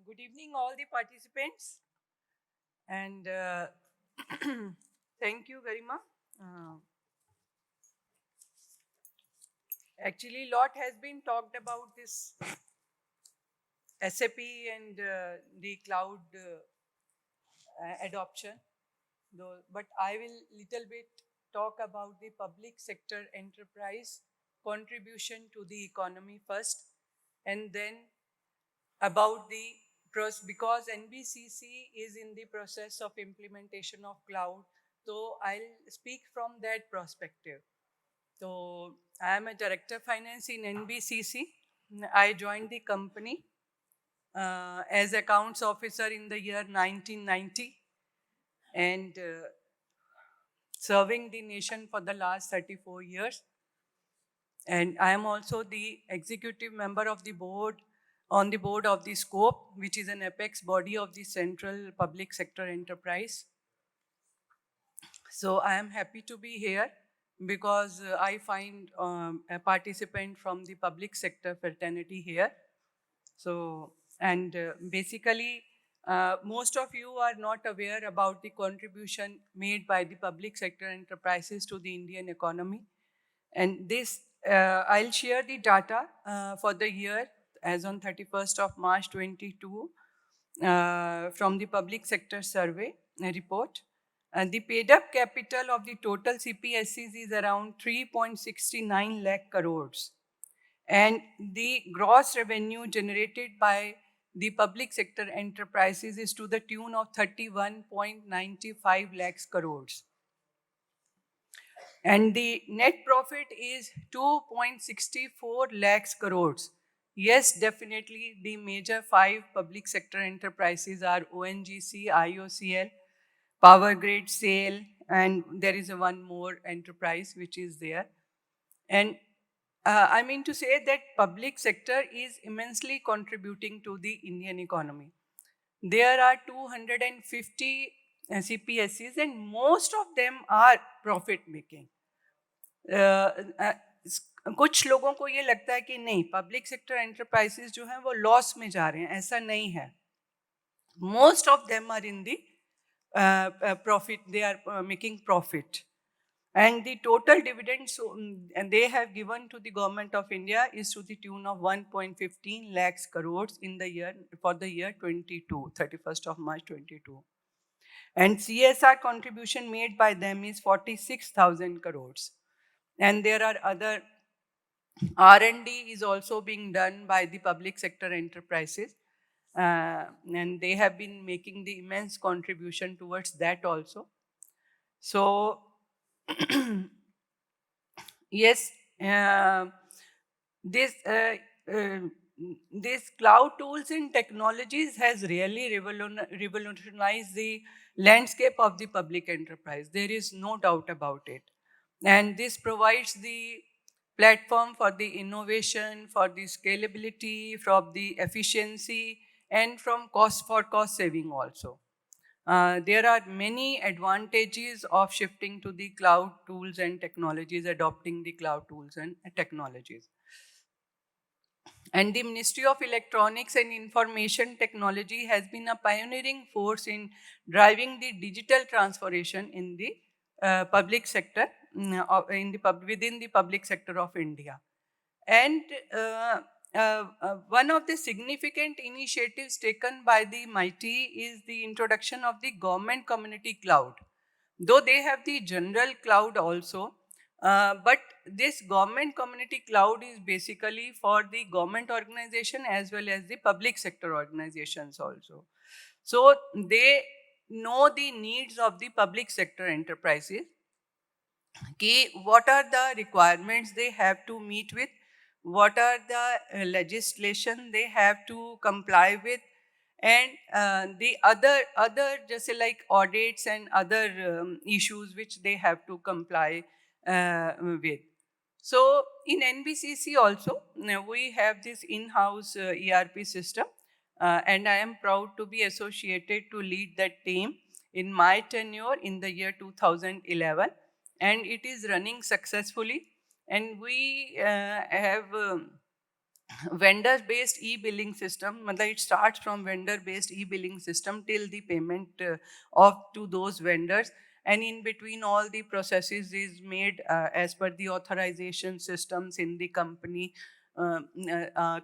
Good evening, all the participants, and thank you very much. Actually, lot has been talked about this SAP and the cloud adoption, though, but I will little bit talk about the public sector enterprise contribution to the economy first, and then about the because NBCC is in the process of implementation of cloud, so I'll speak from that perspective. So I am a director of finance in NBCC. I joined the company as accounts officer in the year 1990 and serving the nation for the last 34 years. And I am also the executive member of the board on the board of the SCOPE, which is an apex body of the central public sector enterprise. So I am happy to be here because I find a participant from the public sector fraternity here. So, and basically, most of you are not aware about the contribution made by the public sector enterprises to the Indian economy. And this, I'll share the data for the year as on 31st of March 22 from the public sector survey report. And the paid up capital of the total CPSCs is around 3.69 lakh crores. And the gross revenue generated by the public sector enterprises is to the tune of 31.95 lakhs crores. And the net profit is 2.64 lakhs crores. Yes, definitely the major 5 public sector enterprises are ONGC, IOCL, Power Grid, SAIL, and there is one more enterprise which is there. And I mean to say that public sector is immensely contributing to the Indian economy. There are 250 CPSCs and most of them are profit making. कुछ लोगों को ये लगता है कि नहीं public sector enterprises जो हैं वो लॉस में जा रहे हैं, ऐसा नहीं है. Most of them are in the profit, they are making profit. And the total dividends and they have given to the government of India is to the tune of 1.15 lakhs crores in the year for the year 22, 31st of March 22. And CSR contribution made by them is 46,000 crores. And there are other R&D is also being done by the public sector enterprises. And they have been making the immense contribution towards that also. So, yes, this cloud tools and technologies has really revolutionized the landscape of the public enterprise. There is no doubt about it. And this provides the platform for the innovation, for the scalability, for the efficiency, and from cost saving also. There are many advantages of shifting to the cloud tools and technologies, adopting the cloud tools and technologies. And the Ministry of Electronics and Information Technology has been a pioneering force in driving the digital transformation in the public sector, within the public sector of India. And one of the significant initiatives taken by the MIT is the introduction of the government community cloud. Though they have the general cloud also, but this government community cloud is basically for the government organization as well as the public sector organizations also. So they know the needs of the public sector enterprises. What are the requirements they have to meet with, what are the legislation they have to comply with, and the other just like audits and other issues which they have to comply with. So in NBCC also we have this in-house ERP system, and I am proud to be associated to lead that team in my tenure in the year 2011. And it is running successfully, and we have vendor-based e-billing system, matlab it starts from vendor-based e-billing system till the payment of to those vendors, and in between all the processes is made as per the authorization systems in the company,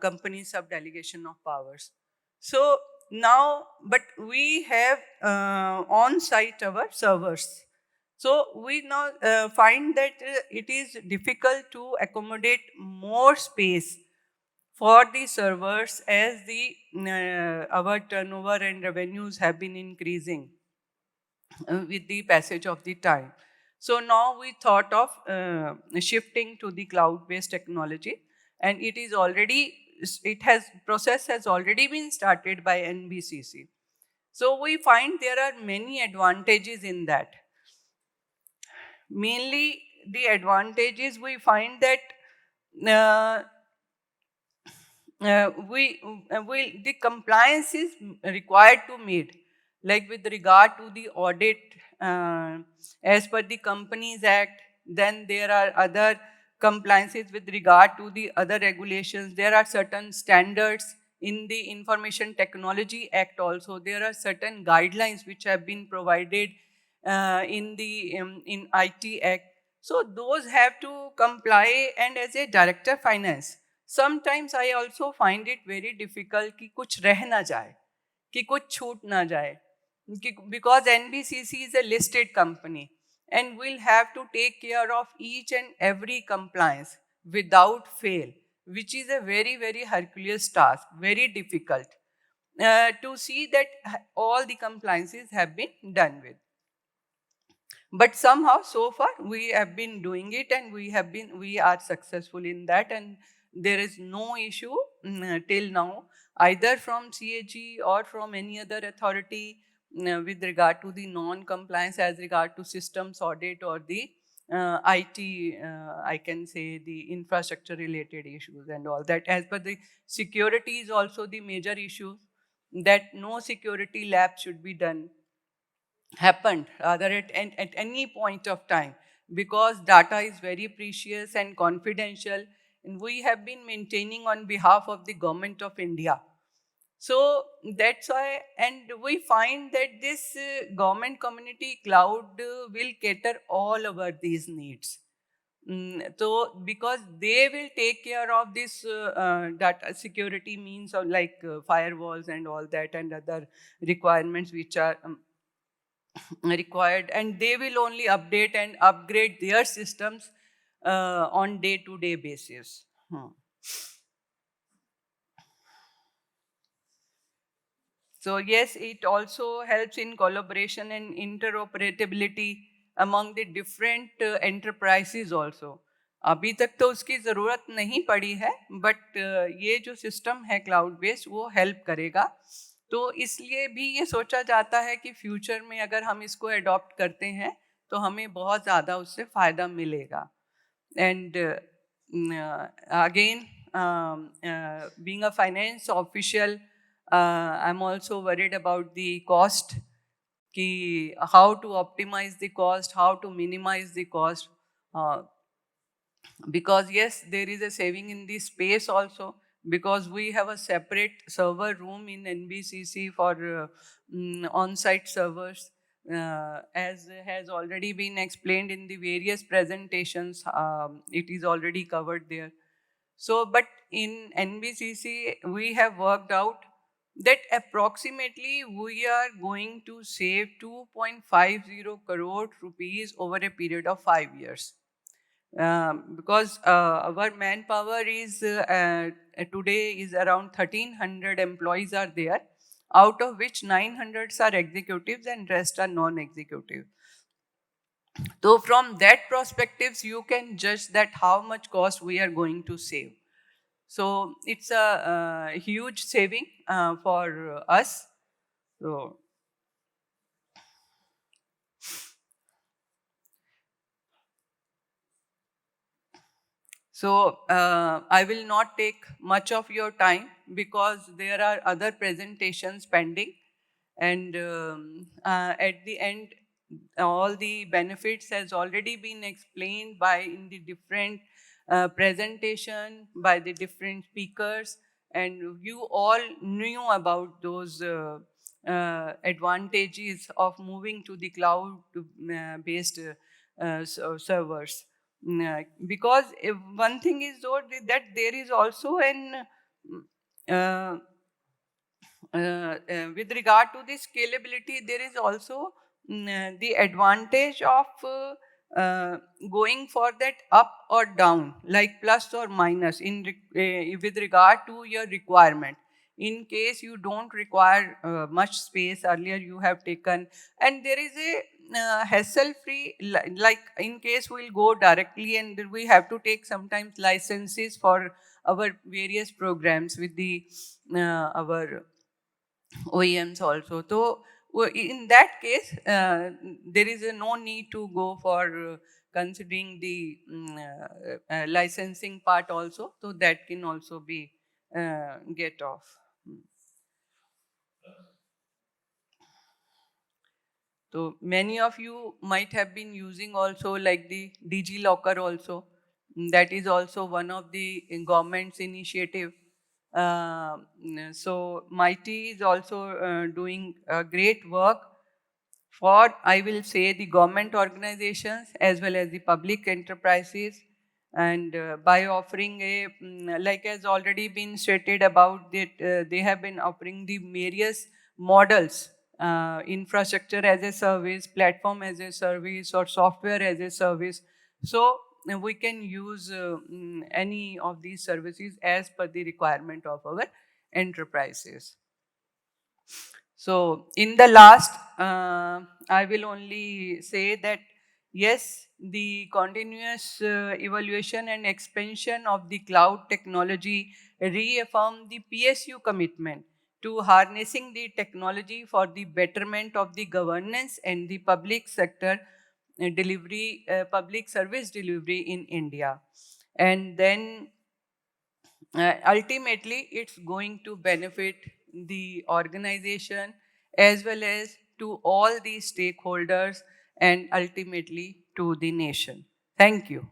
company sub-delegation of powers. So now, but we have on-site our servers. So we now find that it is difficult to accommodate more space for the servers as the our turnover and revenues have been increasing with the passage of the time. So now we thought of shifting to the cloud-based technology, and it is already, process has already been started by NBCC. So we find there are many advantages in that. Mainly the advantages we find that uh, the compliance is required to meet, like with regard to the audit as per the Companies Act. Then there are other compliances with regard to the other regulations. There are certain standards in the Information Technology Act also. There are certain guidelines which have been provided in the in IT Act. So those have to comply, and as a director finance, sometimes I also find it very difficult कि कुछ रह ना जाए, कि कुछ छूट ना जाए, because NBCC is a listed company and we'll have to take care of each and every compliance without fail, which is a very, very Herculean task, very difficult to see that all the compliances have been done with. But somehow so far we have been doing it, and we are successful in that, and there is no issue till now either from CAG or from any other authority with regard to the non-compliance as regard to systems audit or the IT, I can say the infrastructure related issues and all that. As per the security is also the major issue, that no security lab should be done, happened rather at any point of time, because data is very precious and confidential, and we have been maintaining on behalf of the government of India. So that's why, and we find that this government community cloud will cater all over these needs. So because they will take care of this data security means of like firewalls and all that and other requirements which are required, and they will only update and upgrade their systems on day-to-day basis. So yes, it also helps in collaboration and interoperability among the different enterprises also. अभी तक तो उसकी ज़रूरत नहीं पड़ी है, but ये जो सिस्टम है क्लाउड बेस्ड वो हेल्प करेगा. तो इसलिए भी ये सोचा जाता है कि फ्यूचर में अगर हम इसको अडॉप्ट करते हैं तो हमें बहुत ज़्यादा उससे फ़ायदा मिलेगा. And again, being a finance official, I'm also worried about the cost, how to optimize the cost, how to minimize the cost. Because yes, there is a saving in the space also, because we have a separate server room in NBCC for on-site servers, as has already been explained in the various presentations. It is already covered there. So, but in NBCC, we have worked out that approximately we are going to save 2.50 crore rupees over a period of 5 years. Because our manpower is today is around 1,300 employees are there, out of which 900 are executives and rest are non-executive. So from that perspectives, you can judge that how much cost we are going to save. So it's a huge saving for us. So I will not take much of your time because there are other presentations pending, and at the end, all the benefits has already been explained by in the different presentation by the different speakers, and you all knew about those advantages of moving to the cloud-based servers. Because one thing is though that there is also an uh, with regard to the scalability, there is also the advantage of going for that up or down, like plus or minus with regard to your requirement. In case you don't require much space, earlier you have taken, and there is a hassle-free, like in case we'll go directly and we have to take sometimes licenses for our various programs with the our OEMs also. So in that case, there is no need to go for considering the licensing part also. So that can also be get off. So many of you might have been using also like the DG Locker also. That is also one of the government's initiative. So MITI is also doing great work for, I will say, the government organizations as well as the public enterprises, and by offering a, like has already been stated about that, they have been offering the various models, infrastructure as a service, platform as a service, or software as a service. So we can use any of these services as per the requirement of our enterprises. So in the last, I will only say that yes, the continuous evaluation and expansion of the cloud technology reaffirm the PSU commitment to harnessing the technology for the betterment of the governance and the public sector delivery, public service delivery in India. And then ultimately it's going to benefit the organization as well as to all the stakeholders and ultimately to the nation. Thank you.